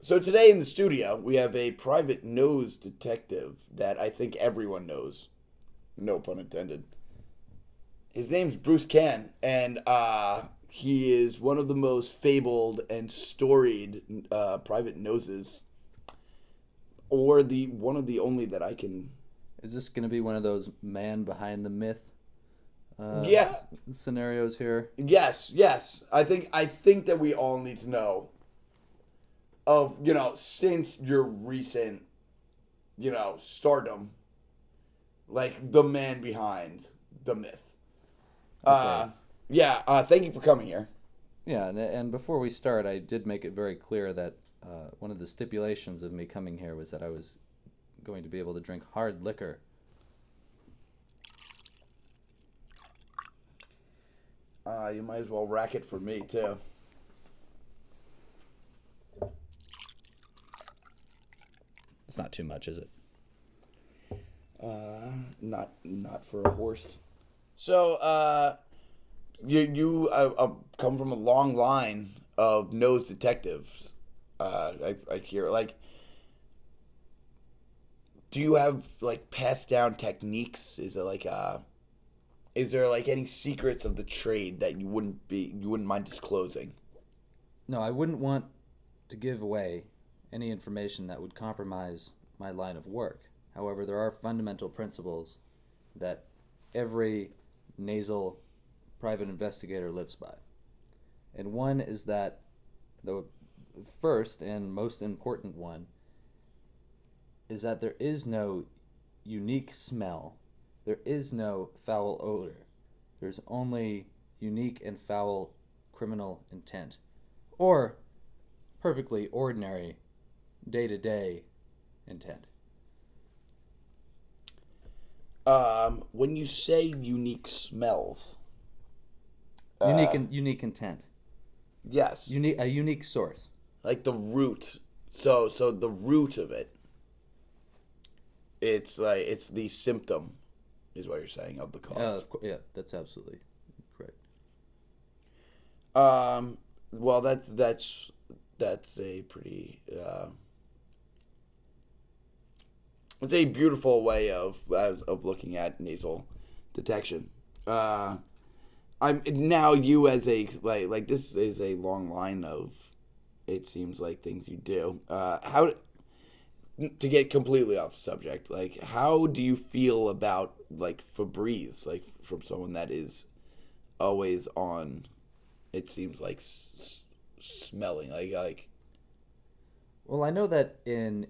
So today in the studio, we have a private nose detective that I think everyone knows. No pun intended. His name's Bruce Can, and he is one of the most fabled and storied private noses, or the one of the only that I can. Is this going to be one of those man behind the myth Yeah. scenarios here? Yes. I think that we all need to know of since your recent stardom, like the man behind the myth. Okay. Yeah. Thank you for coming here. Yeah, and before we start, I did make it very clear that one of the stipulations of me coming here was that I was going to be able to drink hard liquor. You might as well rack it for me too. It's not too much, is it? Not for a horse. So, you come from a long line of nose detectives. I hear like. Do you have like passed down techniques? Is there like any secrets of the trade that you wouldn't mind disclosing? No, I wouldn't want to give away any information that would compromise my line of work. However, there are fundamental principles that every nasal private investigator lives by. And one is that the first and most important one is that there is no unique smell. There is no foul odor. There's only unique and foul criminal intent. Or perfectly ordinary day-to-day intent. When you say unique smells, Unique intent. yes, A unique source. like the root. So the root of it. It's the symptom, is what you're saying, of the cause. Yeah, that's absolutely correct. Well, that's a pretty it's a beautiful way of looking at nasal detection. I'm now you as a like this is a long line of, it seems like, things you do. How to get completely off subject, like how do you feel about like Febreze, like from someone that is always on? It seems like smelling like. Well, I know that in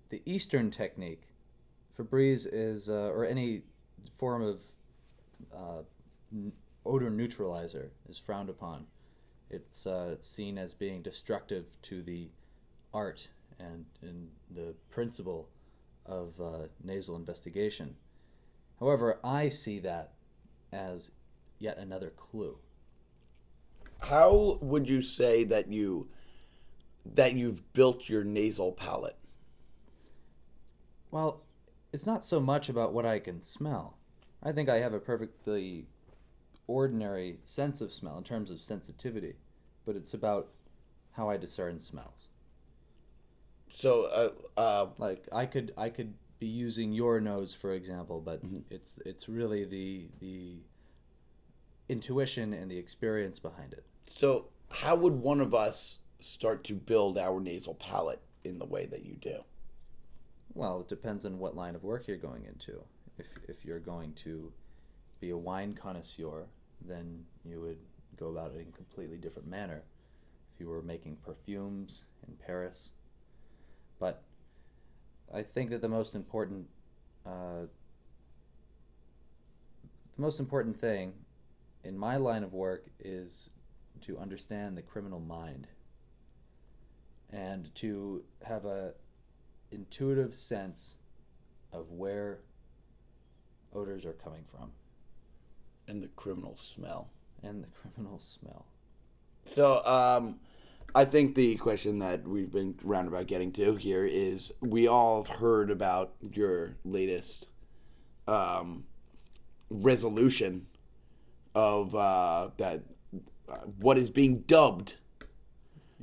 the Eastern technique, Febreze is, or any form of odor neutralizer is frowned upon. It's seen as being destructive to the art and the principle of nasal investigation. However, I see that as yet another clue. How would you say that you've built your nasal palate? Well, it's not so much about what I can smell. I think I have a perfectly ordinary sense of smell in terms of sensitivity, but it's about how I discern smells. So, Like I could be using your nose, for example, but mm-hmm. it's really the intuition and the experience behind it. So how would one of us start to build our nasal palate in the way that you do? Well, it depends on what line of work you're going into. If you're going to be a wine connoisseur, then you would go about it in a completely different manner. If you were making perfumes in Paris, but I think that the most important thing in my line of work is to understand the criminal mind and to have a intuitive sense of where odors are coming from And the criminal smell. and the criminal smell. So, I think the question that we've been roundabout getting to here is, we all have heard about your latest resolution of that what is being dubbed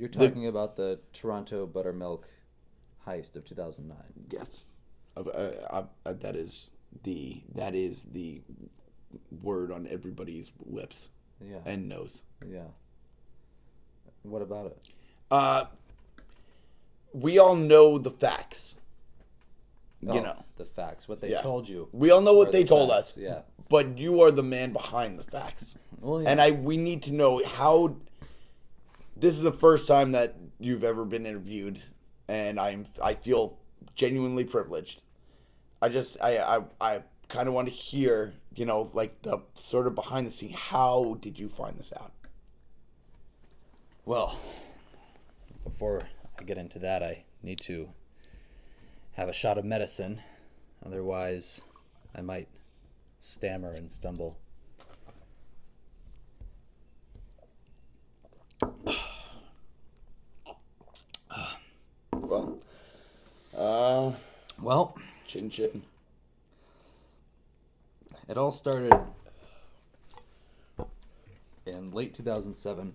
You're talking about the Toronto buttermilk heist of 2009. Yes, that is the word on everybody's lips and nose. Yeah. What about it? We all know the facts. The facts. What they told you. We all know what they told us. Yeah. But you are the man behind the facts. Well, yeah. And we need to know how. This is the first time that you've ever been interviewed, and I feel genuinely privileged. I kind of want to hear, like the sort of behind the scene. How did you find this out? Well, before I get into that, I need to have a shot of medicine. Otherwise, I might stammer and stumble. Well, chin chin. It all started in late 2007.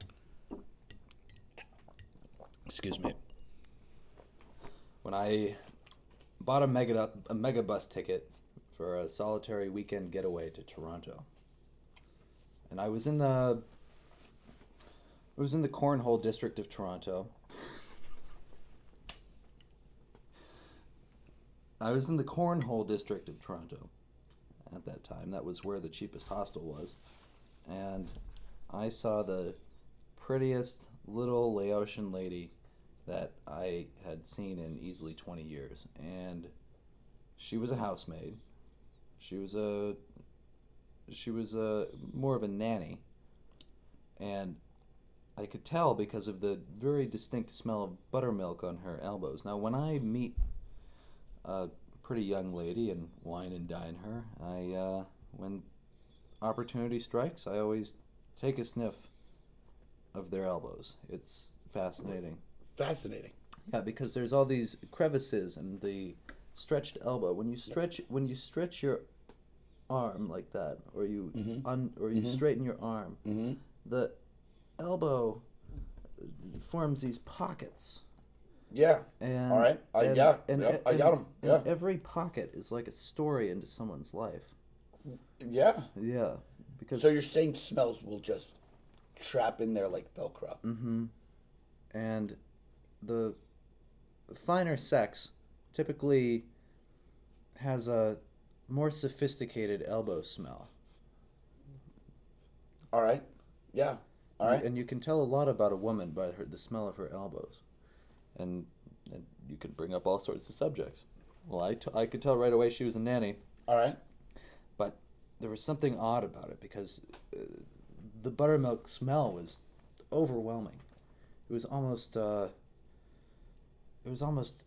Excuse me. When I bought a megabus ticket for a solitary weekend getaway to Toronto. And I was in the Cornhole district of Toronto. I was in the Cornhole district of Toronto at that time. That was where the cheapest hostel was. And I saw the prettiest little Laotian lady that I had seen in easily 20 years. And she was a housemaid. She was more of a nanny. And I could tell because of the very distinct smell of buttermilk on her elbows. Now, when I meet a pretty young lady and wine and dine her, when opportunity strikes, I always take a sniff of their elbows. It's fascinating. Fascinating. Yeah, because there's all these crevices and the stretched elbow. When you stretch your arm like that, or you straighten your arm, the elbow forms these pockets. Yeah. And, all right. I got them. Yeah. And every pocket is like a story into someone's life. Yeah. Yeah. Because so you're saying smells will just trap in there like Velcro. Mm-hmm. And the finer sex typically has a more sophisticated elbow smell. All right. Yeah. All right. And you can tell a lot about a woman by the smell of her elbows. And you could bring up all sorts of subjects. Well, I could tell right away she was a nanny. All right. But there was something odd about it because the buttermilk smell was overwhelming. It was almost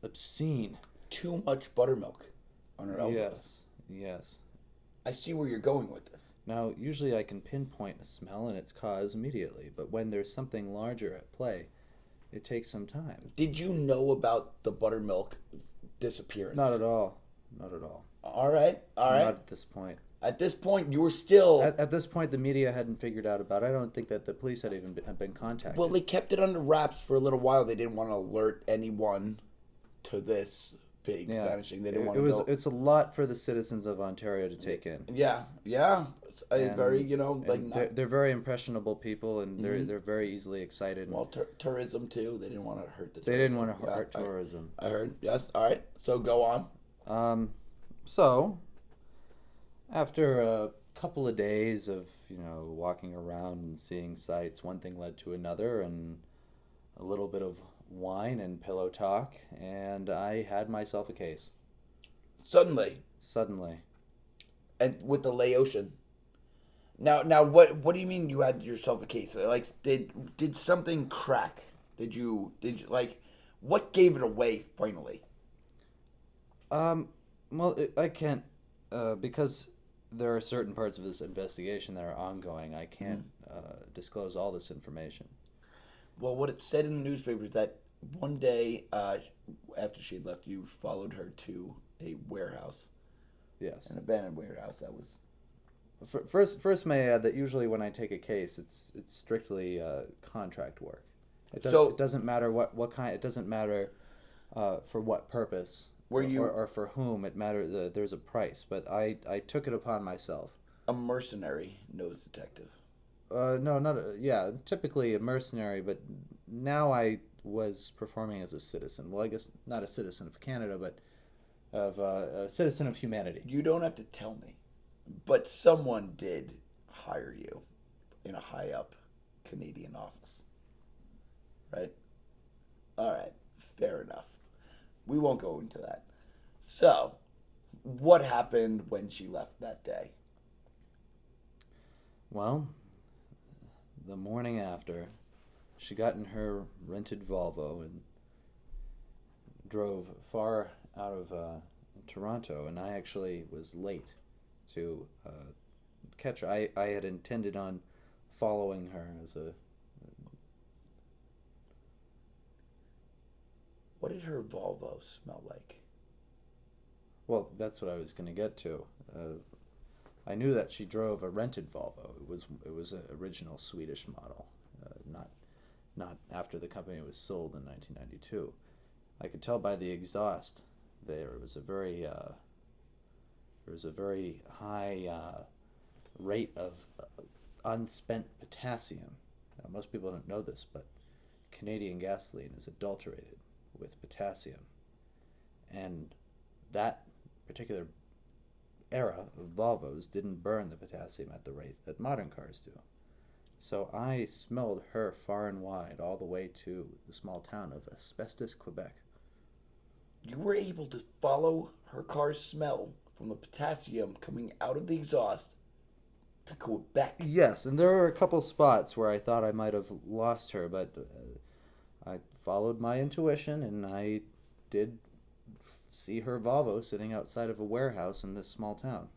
obscene. Too much buttermilk on her elbows. Yes. I see where you're going with this. Now, usually I can pinpoint a smell and its cause immediately, but when there's something larger at play, it takes some time. Did you know about the buttermilk disappearance? Not at all. All right. Not at this point. At this point, you were still... At this point, the media hadn't figured out about it. I don't think that the police had even been contacted. Well, they kept it under wraps for a little while. They didn't want to alert anyone to this big vanishing. They didn't want to go... It's a lot for the citizens of Ontario to take in. Yeah. It's very, they're very impressionable people, and they're very easily excited. Well, tourism, too. They didn't want to hurt the tourism. They didn't want to hurt tourism. I heard. Yes. All right. So, go on. So... After a couple of days of, walking around and seeing sights, one thing led to another, and a little bit of wine and pillow talk, and I had myself a case. Suddenly. And with the Laotian. Now, what do you mean you had yourself a case? Like, did something crack? Did you what gave it away finally? Well, I can't, because there are certain parts of this investigation that are ongoing. I can't disclose all this information. Well, what it said in the newspaper is that one day after she had left, you followed her to a warehouse. Yes. An abandoned warehouse. That was... First, may I add that usually when I take a case, it's strictly contract work. So It doesn't matter what kind. It doesn't matter for what purpose were you or for whom. It matters. There's a price, but I took it upon myself. a mercenary nose detective? No, not yeah. Typically a mercenary, but now I was performing as a citizen. Well, I guess not a citizen of Canada, but of a citizen of humanity. You don't have to tell me, but someone did hire you in a high up Canadian office, right? All right, fair enough. We won't go into that. So, what happened when she left that day? Well, the morning after, she got in her rented Volvo and drove far out of Toronto, and I actually was late to catch her. I had intended on following her as a. What did her Volvo smell like? Well, that's what I was going to get to. I knew that she drove a rented Volvo. It was an original Swedish model, not after the company was sold in 1992. I could tell by the exhaust there was a very high rate of unspent potassium. Now, most people don't know this, but Canadian gasoline is adulterated with potassium, and that particular era of Volvos didn't burn the potassium at the rate that modern cars do. So I smelled her far and wide, all the way to the small town of Asbestos, Quebec. You were able to follow her car's smell from the potassium coming out of the exhaust to Quebec. Yes, and there were a couple spots where I thought I might have lost her, but I followed my intuition, and I did see her Volvo sitting outside of a warehouse in this small town.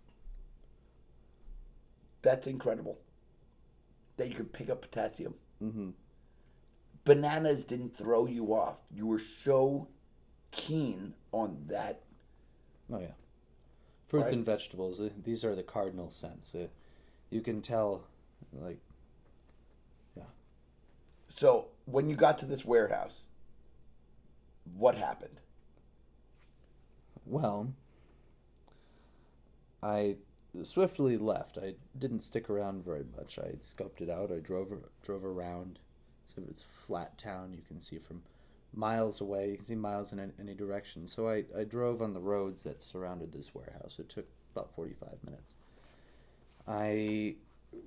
That's incredible. That you could pick up potassium. Mm-hmm. Bananas didn't throw you off. You were so keen on that. Oh yeah, fruits Right. and vegetables. These are the cardinal scents. You can tell, like, yeah. So when you got to this warehouse, what happened? Well, I swiftly left. I didn't stick around very much. I scoped it out. I drove around. So it's a flat town. You can see from miles away. You can see miles in any direction. So I drove on the roads that surrounded this warehouse. It took about 45 minutes. I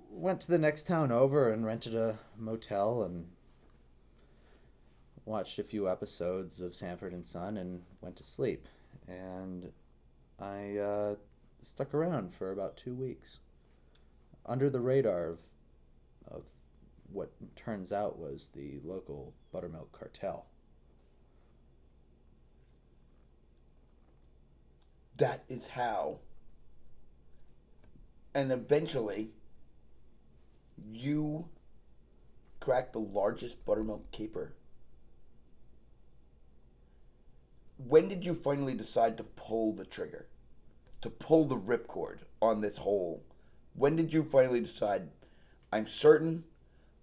went to the next town over and rented a motel and watched a few episodes of Sanford and Son and went to sleep. And I stuck around for about 2 weeks under the radar of what turns out was the local buttermilk cartel. That is how. And eventually, you cracked the largest buttermilk caper. When did you finally decide to pull the trigger? To pull the ripcord on this whole? When did you finally decide, I'm certain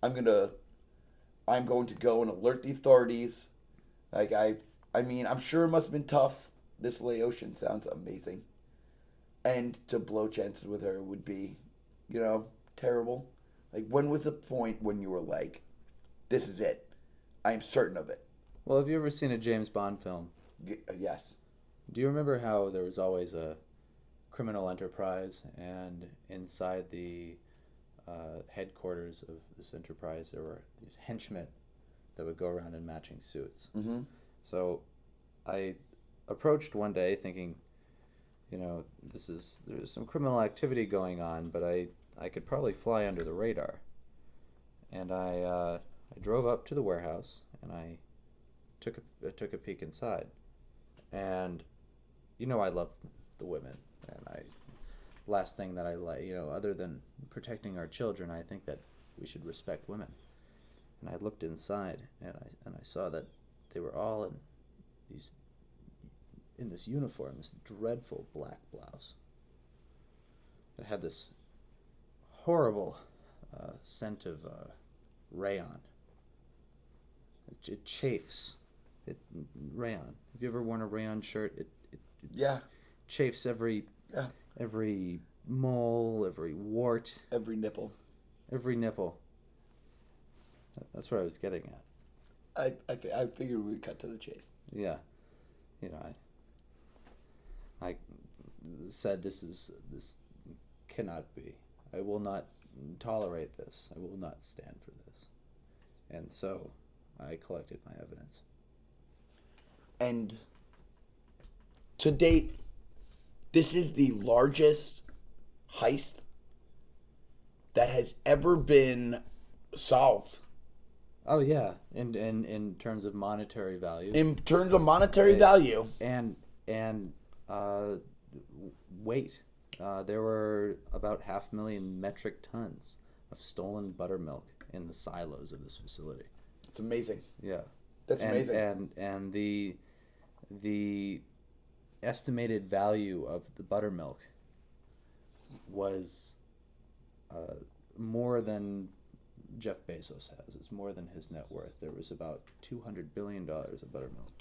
I'm going to go and alert the authorities? Like I mean, I'm sure it must have been tough. This Laotian sounds amazing. And to blow chances with her would be, terrible. Like, when was the point when you were like, this is it? I am certain of it. Well, have you ever seen a James Bond film? Yes. Do you remember how there was always a criminal enterprise, and inside the headquarters of this enterprise there were these henchmen that would go around in matching suits? Mm-hmm. So I approached one day thinking, there's some criminal activity going on, but I could probably fly under the radar. And I drove up to the warehouse and I took a peek inside. And I love the women, and last thing that I like, other than protecting our children, I think that we should respect women. And I looked inside and I saw that they were all in this uniform, this dreadful black blouse. It had this horrible scent of rayon. It chafes. Rayon. Have you ever worn a rayon shirt? It Yeah. chafes every mole, every wart, Every nipple. every nipple. That's what I was getting at. I figured we'd cut to the chase. Yeah, I said this cannot be. I will not tolerate this. I will not stand for this. And so I collected my evidence. And to date, this is the largest heist that has ever been solved. Oh yeah, in terms of monetary value. In terms of monetary value. And weight. There were about 500,000 metric tons of stolen buttermilk in the silos of this facility. It's amazing. Yeah. That's amazing. And the estimated value of the buttermilk was more than Jeff Bezos has. It's more than his net worth. There was about $200 billion of buttermilk.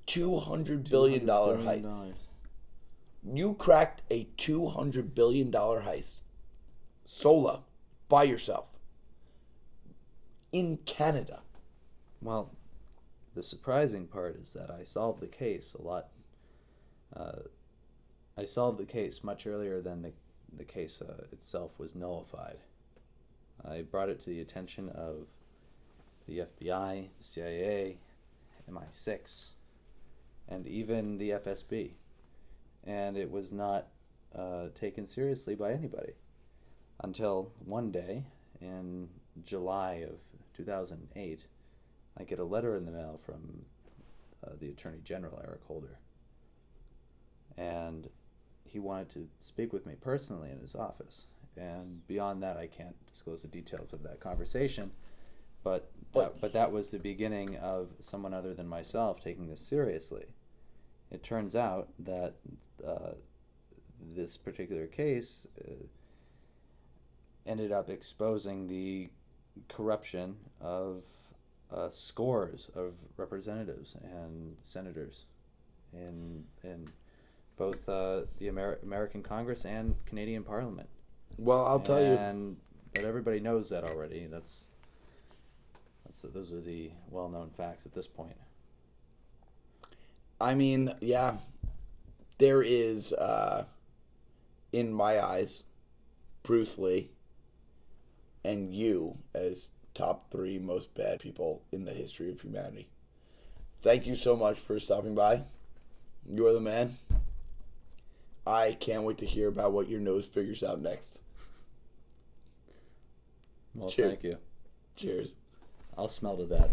$200 billion heist. You cracked a $200 billion heist. Solo. By yourself. In Canada. Well, the surprising part is that I solved the case a lot. I solved the case much earlier than the case itself was nullified. I brought it to the attention of the FBI, the CIA, MI6, and even the FSB. And it was not taken seriously by anybody until one day in July of 2008, I get a letter in the mail from the Attorney General, Eric Holder. And he wanted to speak with me personally in his office. And beyond that, I can't disclose the details of that conversation. But that was the beginning of someone other than myself taking this seriously. It turns out that this particular case ended up exposing the corruption of scores of representatives and senators in both the American Congress and Canadian Parliament. Well, I'll tell you. And that everybody knows that already. Those are the well-known facts at this point. I mean, yeah, there is, in my eyes, Bruce Lee and you as top 3 most bad people in the history of humanity. Thank you so much for stopping by. You're the man. I can't wait to hear about what your nose figures out next. Well, Cheers. thank you. Cheers. I'll smell to that.